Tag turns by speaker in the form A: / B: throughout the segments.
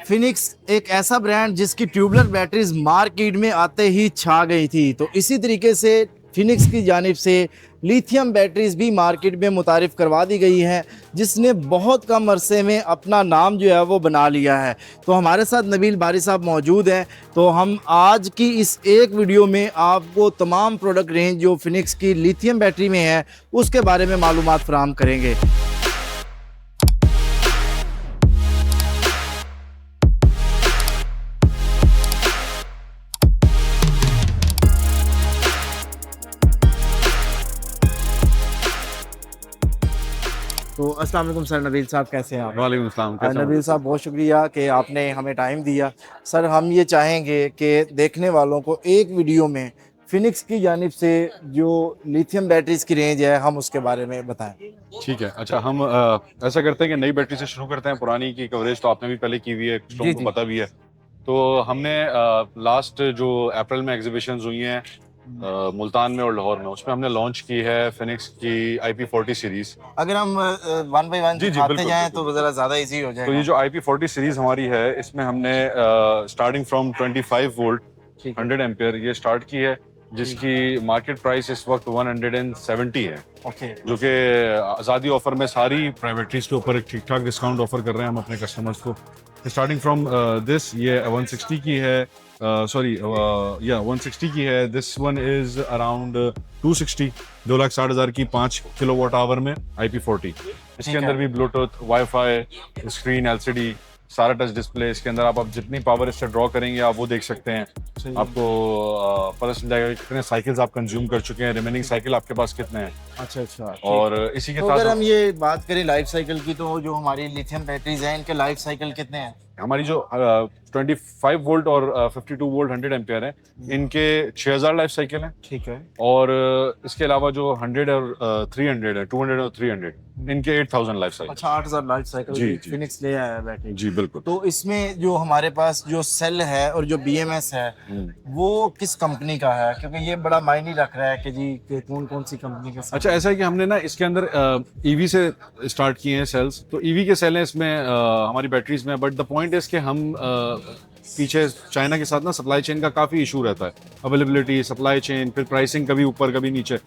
A: Phoenix एक ऐसा brand जिसकी ट्यूबलर बैटरीज मार्केट में आते ही छा गई थी, तो इसी तरीके से फिनिक्स की जानिब से लिथियम बैटरीज भी मार्केट में मुतारिफ़ करवा दी गई हैं, जिसने बहुत कम अरसे में अपना नाम जो है वो बना लिया है। तो हमारे साथ नबील बारी साहब मौजूद हैं, तो हम आज की इस एक वीडियो में आपको तमाम प्रोडक्ट रेंज जो फिनिक्स की लिथियम बैटरी में है उसके बारे में मालूमात फराहम करेंगे। तो अस्सलाम वालेकुम सर, नबील साहब कैसे हैं आप?
B: वालेकुम अस्सलाम। कैसे
A: नबील साहब बहुत शुक्रिया कि आपने हमें टाइम दिया। सर हम ये चाहेंगे कि देखने वालों को एक वीडियो में फिनिक्स की जानिब से जो लिथियम बैटरीज की रेंज है हम उसके बारे में बताएं।
B: ठीक है। अच्छा, हम ऐसा करते हैं कि नई बैटरी से शुरू करते हैं। पुरानी की कवरेज तो आपने भी पहले की हुई है, कुछ लोगों को पता भी है। तो हमने लास्ट जो अप्रैल में एग्जीबिशंस हुई हैं मुल्तान में और लाहौर में, उसमें हमने लॉन्च की है फिनिक्स की IP40 सीरीज।
A: अगर हम वन बाई वन
B: जी जी,
A: दिखाते
B: बिल्कुल
A: जाएं
B: बिल्कुल।
A: तो ज़रा ज़्यादा इजी हो
B: तो
A: जाएगा।
B: ये जो IP40 सीरीज हमारी है, इसमें हमने स्टार्टिंग फ्रॉम 25 वोल्ट 100 एम्पियर ये स्टार्ट की है, जिसकी मार्केट प्राइस इस वक्त 170 है।
A: ओके,
B: जो कि आज़ादी ऑफर में सारी प्राइवेटरीज के ऊपर एक ठीक ठाक डिस्काउंट ऑफर कर रहे हैं हम अपने कस्टमर्स को। स्टार्टिंग फ्रॉम दिस ये 160 की है, सॉरी या 160 की है। दिस वन इज अराउंड 260, 2,60,000 की 5 किलोवाट आवर में IP40। इसके अंदर भी ब्लूटूथ, वाईफाई, स्क्रीन LCD, सारा टच डिस्प्ले। इसके अंदर आप जितनी पावर इससे ड्रॉ करेंगे आप वो देख सकते हैं। आपको पता चल जाएगा कि कितने साइकिल्स आप कंज्यूम कर चुके हैं, रिमेनिंग साइकिल आपके पास कितने हैं।
A: अच्छा अच्छा।
B: और इसी के
A: तो
B: साथ
A: अगर हम ये बात करें लाइफ साइकिल की, तो जो हमारी लिथियम बैटरीज हैं इनके लाइफ साइकिल कितने हैं?
B: हमारी जो 25 वोल्ट और 52 वोल्ट 100 एम्पियर है, इनके 6000 लाइफ साइकिल हैं।
A: ठीक है।
B: और इसके अलावा जो 100 और 300 है, 200 और 300, इनके 8000 लाइफ साइकिल।
A: अच्छा, 8,000 लाइफ साइकिल
B: जी, जी।
A: फिनिक्स ले आया है बैटरी।
B: जी बिल्कुल।
A: तो इसमें जो हमारे पास जो सेल है और जो BMS है वो किस कंपनी का है? क्योंकि ये बड़ा मायने रख रहा है कि जी कि कौन कौन सी कंपनी के
B: अच्छा, ऐसा है कि हमने ना इसके अंदर EV से स्टार्ट किए हैं सेल्स। तो EV के सेल हैं इसमें हमारी बैटरीज में। बट द पॉइंट इज कि हम पीछे चाइना के साथ ना सप्लाई चेन का काफ़ी इशू रहता है, अवेलेबिलिटी, सप्लाई चेन, फिर प्राइसिंग कभी ऊपर कभी नीचे।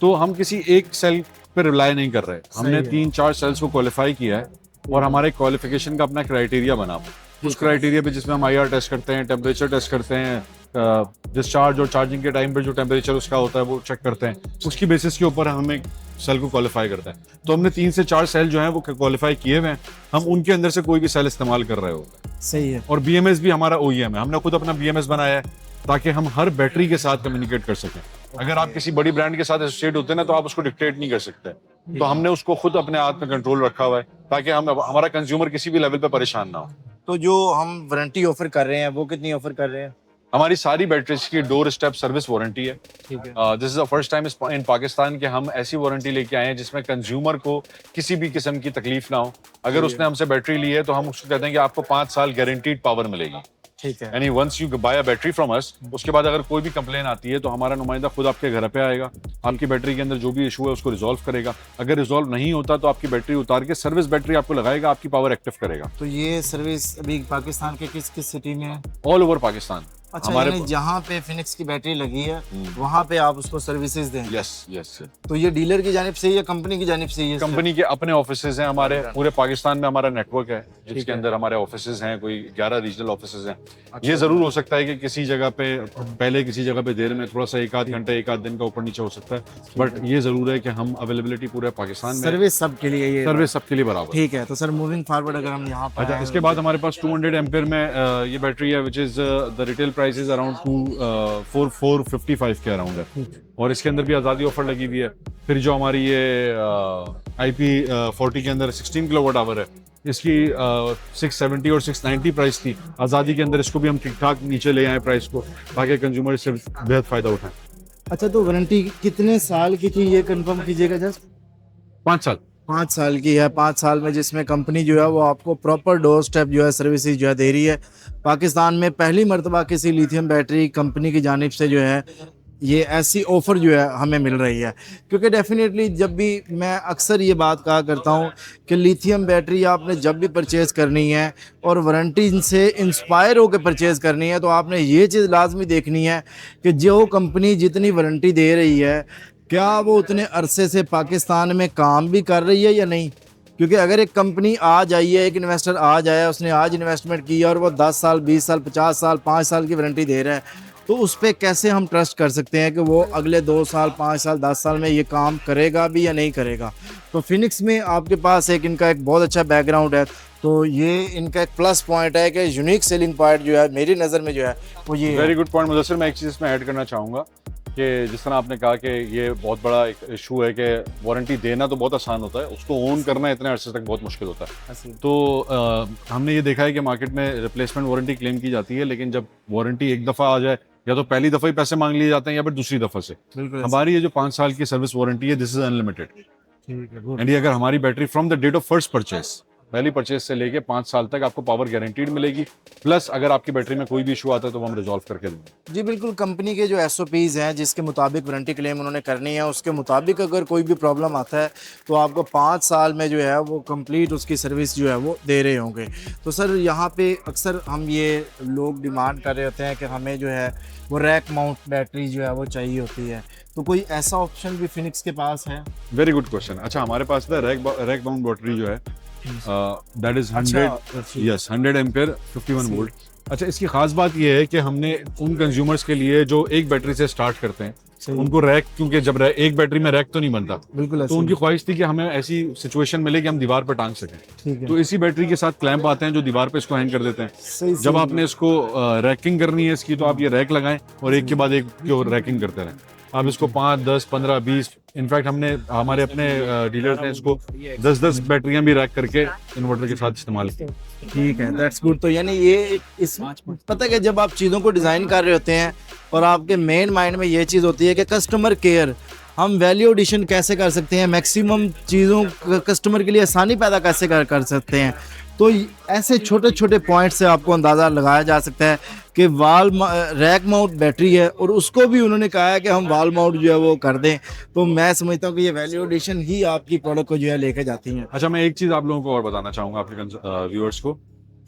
B: तो हम किसी एक सेल पर रिलाई नहीं कर रहे। हमने 3-4 सेल्स को क्वालिफाई किया है और हमारे क्वालिफिकेशन का अपना क्राइटेरिया बना हुआ है। उस क्राइटेरिया पे जिसमें हम IR टेस्ट करते हैं, टेम्परेचर टेस्ट करते हैं, डिस्चार्ज और चार्जिंग के टाइम पर जो टेम्परेचर उसका होता है वो चेक करते हैं। उसकी बेसिस के ऊपर हम एक सेल को क्वालिफाई करते हैं। तो हमने 3 से 4 सेल जो हैं वो क्वालिफाई किए हुए हैं। हम उनके अंदर से कोई भी सेल इस्तेमाल कर रहे होते हैं।
A: सही है।
B: और BMS भी हमारा OEM है, हमने खुद अपना BMS बनाया है ताकि हम हर बैटरी के साथ कम्युनिकेट कर सकें। अगर आप किसी बड़ी ब्रांड के साथ एसोसिएट होते हैं ना, तो आप उसको डिक्टेट नहीं कर सकते। तो हमने उसको खुद अपने हाथ में कंट्रोल रखा हुआ है ताकि हम हमारा कंज्यूमर किसी भी लेवल पे परेशान ना हो।
A: तो जो हम वारंटी ऑफर कर रहे हैं वो कितनी ऑफर कर रहे हैं?
B: हमारी सारी बैटरीज की डोर स्टेप सर्विस वारंटी है।
A: ठीक है।
B: This is the first time in Pakistan के हम ऐसी वारंटी लेके आए हैं जिसमें कंज्यूमर को किसी भी किस्म की तकलीफ ना हो। अगर उसने हमसे बैटरी ली है तो हम उसको कहते हैं कि आपको 5 साल गारंटीड पावर मिलेगी।
A: ठीक है।
B: यानी once you buy a battery from us, उसके बाद अगर कोई भी कंप्लेन आती है तो हमारा नुमाइंदा खुद आपके घर पे आएगा, आपकी बैटरी के अंदर जो भी इशू है उसको रिजॉल्व करेगा। अगर रिजॉल्व नहीं होता तो आपकी बैटरी उतार के सर्विस बैटरी आपको लगाएगा, आपकी पावर एक्टिव करेगा।
A: तो ये सर्विस अभी पाकिस्तान के किस किस सिटी में है?
B: All over Pakistan.
A: अच्छा, यानी जहाँ पे फिनिक्स की बैटरी लगी है वहाँ पे आप उसको सर्विसेज दें?
B: Yes yes.
A: तो ये डीलर की जानिब से या कंपनी की जानिब से? ये
B: कंपनी के अपने ऑफिसेज हैं हमारे, पूरे पाकिस्तान में हमारा नेटवर्क है जिसके अंदर हमारे ऑफिसेज हैं, कोई 11 रीजनल ऑफिसेज हैं। ये जरूर हो सकता है कि किसी जगह पे पहले, किसी जगह पे देर में, थोड़ा सा 1-8 घंटे 1-8 दिन का ऊपर नीचे हो सकता है। बट ये जरूर है कि हम अवेलेबिलिटी पूरे पाकिस्तान में,
A: सर्विस सबके लिए, ये
B: सर्विस सबके लिए बराबर।
A: ठीक है। तो सर मूविंग फॉरवर्ड अगर हम यहाँ पर
B: अच्छा, इसके बाद हमारे पास 200 एम्पियर में ये बैटरी है, which is the retail price is around 455 के अराउंड है। और इसके अंदर भी आज़ादी ऑफर लगी हुई है। फिर जो हमारी ये IP40 के अंदर 16 किलोवाट आवर है, इसकी 670 और 690 प्राइस थी। आज़ादी के अंदर इसको भी हम ठीक ठाक नीचे ले आए प्राइस को, ताकि कंज्यूमर इससे बेहद फ़ायदा उठाएं।
A: अच्छा, तो वारंटी कितने साल की थी ये कंफर्म कीजिएगा जस्ट?
B: 5 साल।
A: 5 साल की है। 5 साल में जिसमें कंपनी जो है वो आपको प्रॉपर डोर स्टेप जो है सर्विसेज जो है दे रही है। पाकिस्तान में पहली मरतबा किसी लिथियम बैटरी कंपनी की जानिब से जो है ये ऐसी ऑफ़र जो है हमें मिल रही है, क्योंकि डेफिनेटली जब भी मैं अक्सर ये बात कहा करता हूँ कि लिथियम बैटरी आपने जब भी परचेज़ करनी है और वारंटी से इंस्पायर होकर परचेज़ करनी है, तो आपने ये चीज़ लाजमी देखनी है कि जो कंपनी जितनी वारंटी दे रही है, क्या वो उतने अरसे से पाकिस्तान में काम भी कर रही है या नहीं। क्योंकि अगर एक कंपनी आ जाइए, एक इन्वेस्टर आ जाए, उसने आज इन्वेस्टमेंट किया और वो 10 साल, 20 साल, 50 साल, 5 साल की वारंटी दे रहा है, तो उस पे कैसे हम ट्रस्ट कर सकते हैं कि वो अगले 2 साल, 5 साल, 10 साल में ये काम करेगा भी या नहीं करेगा। तो फिनिक्स में आपके पास एक इनका एक बहुत अच्छा बैकग्राउंड है, तो ये इनका एक प्लस पॉइंट है कि यूनिक सेलिंग पॉइंट जो है मेरी नज़र में जो है वो ये है।
B: Very good point Mudassir. मैं एक चीज़ इसमें ऐड करना चाहूँगा कि जिस तरह आपने कहा कि ये बहुत बड़ा एक इशू है कि वारंटी देना तो बहुत आसान होता है, उसको ओन करना इतने अरसे तक बहुत मुश्किल होता है। तो हमने ये देखा है कि मार्केट में रिप्लेसमेंट वारंटी क्लेम की जाती है, लेकिन जब वारंटी एक दफ़ा आ जाए या तो पहली दफ़ा ही पैसे मांग लिए जाते हैं या फिर दूसरी दफ़ा से।
A: बिल्कुल
B: हमारी ये जो 5 साल की सर्विस वारंटी है, दिस इज अनलिमिटेड।
A: ठीक है, good।
B: एंड ये अगर हमारी battery from the date of first purchase, पहली परचेस से लेके 5 साल तक आपको पावर गारंटीड मिलेगी, प्लस अगर आपकी बैटरी में कोई भी इशू आता है तो वो हम रिजॉल्व करके देंगे।
A: जी बिल्कुल, कंपनी के जो एसओपीज़ हैं जिसके मुताबिक वारंटी क्लेम उन्होंने करनी है, उसके मुताबिक अगर कोई भी प्रॉब्लम आता है तो आपको 5 साल में जो है वो कंप्लीट उसकी सर्विस जो है वो दे रहे होंगे। तो सर यहाँ पे अक्सर हम ये लोग डिमांड कर रहे होते हैं कि हमें जो है वो रैक माउंट बैटरी जो है वो चाहिए होती है, तो कोई ऐसा ऑप्शन भी फिनिक्स के पास है?
B: Very good question. अच्छा, हमारे पास ना रैक माउंट बैटरी जो है दैट इज 100 एम्पियर 51 वोल्ट। अच्छा, इसकी खास बात ये है कि हमने उन कंज्यूमर्स के लिए जो एक बैटरी से स्टार्ट करते हैं, उनको रैक, क्योंकि जब एक बैटरी में रैक तो नहीं बनता,
A: बिल्कुल
B: तो उनकी ख्वाहिश थी कि हमें ऐसी सिचुएशन मिले कि हम दीवार पर टांग सकें।
A: ठीक है।
B: तो इसी बैटरी के साथ क्लैंप आते हैं जो दीवार पे इसको हैंग कर देते हैं।
A: सही
B: जब आपने इसको रैकिंग करनी है इसकी, तो आप ये रैक लगाएं और एक के बाद एक की ओर रैकिंग करते रहें। आप इसको 5, 10, 15, 20, इनफैक्ट हमने हमारे अपने डीलर्स ने इसको 10-10 बैटरियां भी रैक करके इन्वर्टर के साथ इस्तेमाल की।
A: ठीक है, दैट्स गुड। तो यानी ये इस पता है कि जब आप चीज़ों को डिज़ाइन कर रहे होते हैं और आपके मेन माइंड में ये चीज़ होती है कि कस्टमर केयर, हम वैल्यू एडिशन कैसे कर सकते हैं, मैक्सिमम चीज़ों कस्टमर के लिए आसानी पैदा कैसे कर सकते हैं, तो ऐसे छोटे छोटे पॉइंट से आपको अंदाज़ा लगाया जा सकता है कि रैक माउंट बैटरी है और उसको भी उन्होंने कहा है कि हम वाल माउंट जो है वो कर दें। तो मैं समझता हूँ कि ये वैल्यू एडिशन ही आपकी प्रोडक्ट को जो है लेके जाती हैं।
B: अच्छा, मैं एक चीज़ आप लोगों को और बताना चाहूँगा, आपके व्यूअर्स को,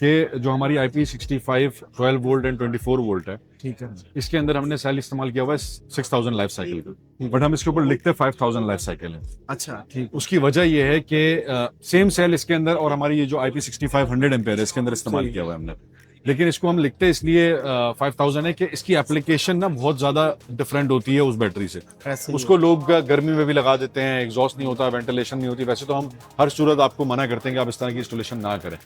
B: कि जो हमारी IP65 12 वोल्ट एंड 24 वोल्ट है,
A: ठीक है।
B: इसके अंदर हमने सेल इस्तेमाल किया हुआ है 6000 लाइफ साइकिल का, बट हम इसके ऊपर लिखते हैं 5000 लाइफ साइकिल है।
A: अच्छा, ठीक।
B: उसकी वजह यह है कि सेम सेल इसके अंदर और हमारी ये जो IP65 100 एम्पेयर है इसके अंदर इस्तेमाल किया हुआ है हमने, लेकिन इसको हम लिखते हैं इसलिए 5000 है कि इसकी एप्लीकेशन ना बहुत ज्यादा डिफरेंट होती है उस बैटरी से। उसको लोग गर्मी में भी लगा देते हैं, एग्जॉस्ट नहीं होता, वेंटिलेशन नहीं होती। वैसे तो हम हर सूरत आपको मना करते हैं कि आप इस तरह की इंस्टॉलेशन ना करें,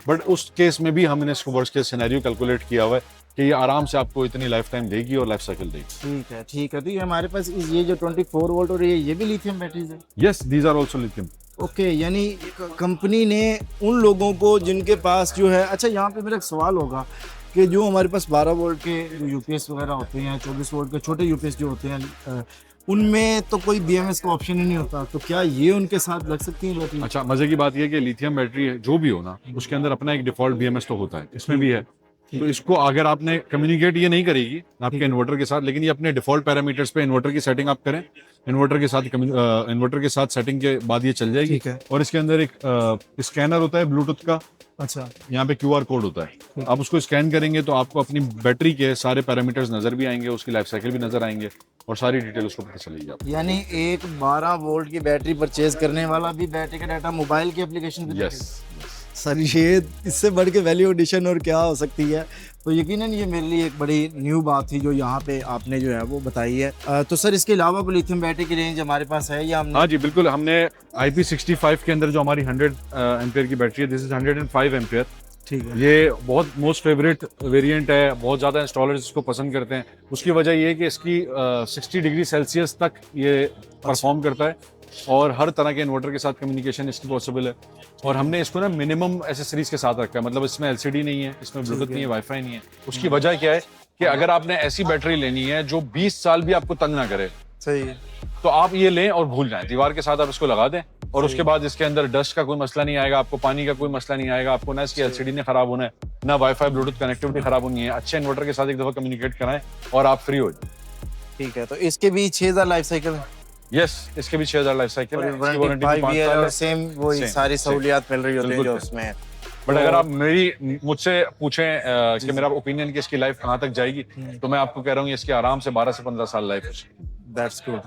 B: बट उस केस में भी हमने इसको वर्स्ट केस सिनेरियो कैलकुलेट किया हुआ है कि ये आराम से आपको इतनी लाइफ टाइम देगी और लाइफ साइकिल देगी।
A: ठीक है, ठीक है। तो ये हमारे पास ये जो 24 वोल्ट और ये भी लिथियम बैटरीज है?
B: Yes, these are also lithium.
A: Okay, यानी कंपनी ने उन लोगों को जिनके पास जो है, अच्छा यहाँ पे मेरा एक सवाल होगा कि जो हमारे पास 12 वोल्ट के जो यूपीएस वगैरह होते हैं, 24 वोल्ट के छोटे यूपीएस जो होते हैं, उनमें तो कोई बीएमएस का ऑप्शन ही नहीं होता, तो क्या ये उनके साथ लग सकती है बैटरी?
B: अच्छा, मजे की बात यह है कि लिथियम बैटरी जो भी हो ना, उसके अंदर अपना एक डिफॉल्ट बीएमएस तो होता है, इसमें भी है। तो इसको अगर आपने कम्युनिकेट ये नहीं करेगी आपके इन्वर्टर के साथ, लेकिन ये अपने डिफॉल्ट पैरामीटर्स पे इन्वर्टर की सेटिंग आप करें, इन्वर्टर के साथ सेटिंग के बाद ये चल जाएगी।
A: ठीक है।
B: और इसके अंदर एक स्कैनर होता है ब्लूटूथ का।
A: अच्छा,
B: यहाँ पे QR कोड होता है, आप उसको स्कैन करेंगे तो आपको अपनी बैटरी के सारे पैरामीटर्स नजर भी आएंगे, उसकी लाइफ साइकिल भी नजर आएंगे और सारी डिटेल उसको पता चलेगी आपको।
A: यानी एक 12 वोल्ट की बैटरी परचेज करने वाला भी बैटरी का डाटा मोबाइल की एप्लीकेशन पे
B: यस
A: सर, ये इससे बढ़ के वैल्यू एडिशन और क्या हो सकती है। तो यकीनन ये मेरे लिए एक बड़ी न्यू बात थी जो यहाँ पे आपने जो है वो बताई है। तो सर इसके अलावा कोई लिथियम बैटरी की रेंज हमारे पास है या हमने?
B: हाँ जी बिल्कुल, हमने IP65 के अंदर जो हमारी 100 एम्पेयर की बैटरी है, दिस इज 105 एम्पेयर।
A: ठीक है।
B: ये बहुत मोस्ट फेवरेट वेरिएंट है, बहुत ज़्यादा इंस्टॉलर्स इसको पसंद करते हैं। उसकी वजह ये है कि इसकी 60 डिग्री सेल्सियस तक ये परफॉर्म करता है और हर तरह के इन्वर्टर के साथ कम्युनिकेशन इसकी पॉसिबल है। और हमने इसको ना मिनिमम एसेसरीज के साथ रखा है, मतलब इसमें LCD नहीं है, इसमें ब्लूटूथ नहीं है, वाईफाई नहीं है। उसकी वजह क्या है कि अगर आपने ऐसी बैटरी लेनी है जो 20 साल भी आपको तंग ना करे,
A: सही है,
B: तो आप ये लें और भूल जाएं, दीवार के साथ आप इसको लगा दें और उसके बाद इसके अंदर डस्ट का कोई मसला नहीं आएगा, आपको पानी का कोई मसला नहीं आएगा, आपको ना इसकी LCD ने खराब होना है, ना वाईफाई ब्लूटूथ कनेक्टिविटी खराब होनी है। अच्छे इन्वर्टर के साथ एक दफा कम्युनिकेट कराएं और आप फ्री हो जाए।
A: ठीक है, तो इसके भी 6000 लाइफ साइकिल है
B: यस, इसके भी 6000 लाइफ साइकिल है, इसकी
A: वारंटी
B: वारंटी
A: 5
B: 5
A: ईयर
B: साल
A: और
B: है।
A: सेम वही
B: Same,
A: सारी
B: same.
A: सहूलियात मिल रही होती हैं
B: बिल्कुल
A: जो
B: same.
A: उसमें है।
B: बट
A: तो-
B: अगर आप मुझसे पूछें कि मेरा ओपिनियन कि इसकी लाइफ कहाँ तक जाएगी, तो मैं आपको कह रहा हूँ इसकी आराम से 12 से 15 साल लाइफ है।
A: That's good.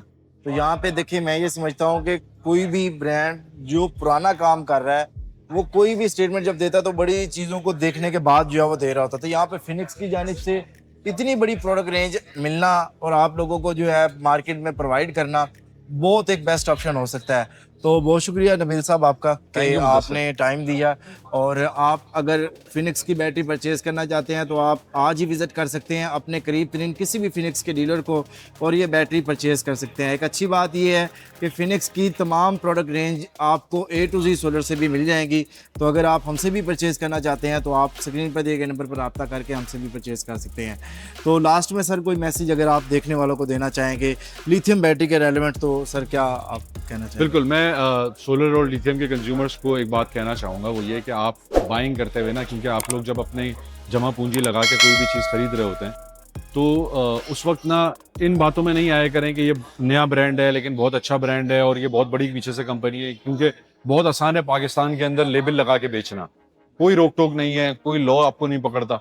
A: तो यहाँ पे देखिए, मैं ये समझता हूँ कि कोई भी ब्रांड जो पुराना काम कर रहा है, वो कोई भी स्टेटमेंट जब देता है तो बड़ी चीज़ों को देखने के बाद जो है वो दे रहा होता है। तो यहाँ पे फिनिक्स की जानिब से इतनी बड़ी प्रोडक्ट रेंज मिलना और आप लोगों को जो है मार्केट में प्रोवाइड करना बहुत एक बेस्ट ऑप्शन हो सकता है। तो बहुत शुक्रिया नबील साहब आपका कि
B: Thank you,
A: आपने टाइम दिया। और आप अगर फिनिक्स की बैटरी परचेज करना चाहते हैं तो आप आज ही विज़िट कर सकते हैं अपने करीब तरीन किसी भी फिनिक्स के डीलर को और ये बैटरी परचेज़ कर सकते हैं। एक अच्छी बात ये है कि फिनिक्स की तमाम प्रोडक्ट रेंज आपको A to Z सोलर से भी मिल जाएंगी। तो अगर आप हमसे भी परचेज़ करना चाहते हैं तो आप स्क्रीन पर दिए गए नंबर पर रब्ता करके हमसे भी परचेज़ कर सकते हैं। तो लास्ट में सर कोई मैसेज अगर आप देखने वालों को देना चाहेंगे लिथियम बैटरी के रेलेवेंट, तो सर क्या आप कहना चाहेंगे?
B: बिल्कुल, मैं सोलर और लिथियम के कंज्यूमर्स को एक बात कहना चाहूँगा, वो ये कि आप बाइंग करते हुए ना, क्योंकि आप लोग जब अपने जमा पूंजी लगा के कोई भी चीज़ खरीद रहे होते हैं तो उस वक्त ना इन बातों में नहीं आया करें कि ये नया ब्रांड है लेकिन बहुत अच्छा ब्रांड है और ये बहुत बड़ी पीछे से कंपनी है, क्योंकि बहुत आसान है पाकिस्तान के अंदर लेबल लगा के बेचना, कोई रोक टोक नहीं है, कोई लॉ आपको नहीं पकड़ता।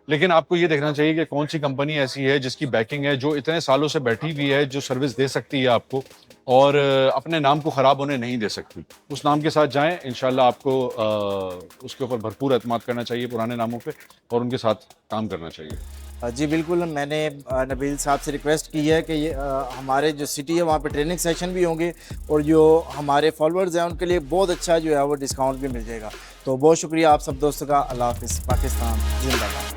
B: लेकिन आपको ये देखना चाहिए कि कौन सी कंपनी ऐसी है जिसकी बैकिंग है, जो इतने सालों से बैठी हुई है, जो सर्विस दे सकती है आपको और अपने नाम को ख़राब होने नहीं दे सकती। उस नाम के साथ जाएं, इंशाल्लाह आपको उसके ऊपर भरपूर एतमाद करना चाहिए पुराने नामों पे और उनके साथ काम करना चाहिए।
A: जी बिल्कुल, मैंने नबील साहब से रिक्वेस्ट की है कि ये हमारे जो सिटी है वहाँ पे ट्रेनिंग सेशन भी होंगे और जो हमारे फॉलोअर्स हैं उनके लिए बहुत अच्छा जो है वो डिस्काउंट भी मिल जाएगा। तो बहुत शुक्रिया आप सब दोस्तों का। अल्लाह हाफिज़। पाकिस्तान जिंदाबाद।